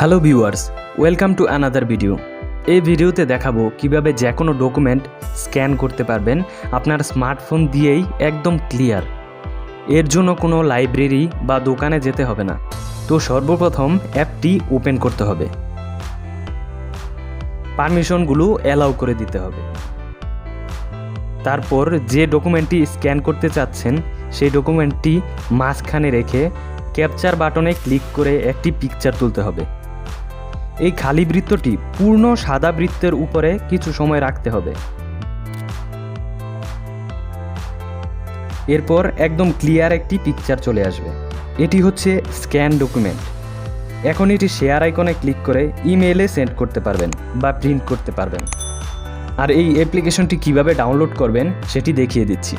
Hello viewers, welcome to another video. এই ভিডিওতে দেখাবো কিভাবে যে কোনো ডকুমেন্ট স্ক্যান করতে পারবেন আপনার স্মার্টফোন দিয়েই একদম ক্লিয়ার। এর জন্য কোনো লাইব্রেরি বা দোকানে যেতে হবে না। তো সর্বপ্রথম অ্যাপটি ওপেন করতে হবে, পারমিশনগুলো অ্যালাউ করে দিতে হবে। তারপর যে ডকুমেন্টটি স্ক্যান করতে চাচ্ছেন সেই ডকুমেন্টটি মাঝখানে রেখে ক্যাপচার বাটনে ক্লিক করে একটি পিকচার তুলতে হবে। এই খালি বৃত্তটি পূর্ণ সাদা বৃত্তের উপরে কিছু সময় রাখতে হবে। এরপর একদম ক্লিয়ার একটি পিকচার চলে আসবে। এটি হচ্ছে স্ক্যান ডকুমেন্ট। এখন এটি শেয়ার আইকনে ক্লিক করে ইমেইলে সেন্ড করতে পারবেন বা প্রিন্ট করতে পারবেন। আর এই অ্যাপ্লিকেশনটি কিভাবে ডাউনলোড করবেন সেটি দেখিয়ে দিচ্ছি।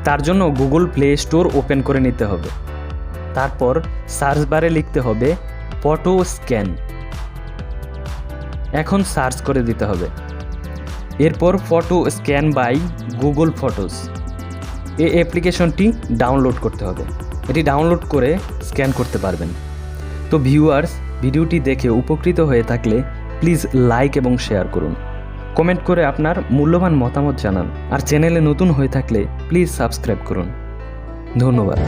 তার জন্য গুগল প্লে স্টোর ওপেন করে নিতে হবে। তারপর সার্চ বারে লিখতে হবে ফটো স্ক্যান। এখন সার্চ করে দিতে হবে। এরপর photo scan by Google Photos এই অ্যাপ্লিকেশনটি ডাউনলোড করতে হবে। এটি ডাউনলোড করে স্ক্যান করতে পারবেন। তো ভিউয়ার্স, ভিডিওটি দেখে উপকৃত হয়ে থাকলে প্লিজ লাইক এবং শেয়ার করুন। কমেন্ট করে আপনার মূল্যবান মতামত জানান। আর চ্যানেলে নতুন হয়ে থাকলে প্লিজ সাবস্ক্রাইব করুন। ধন্যবাদ।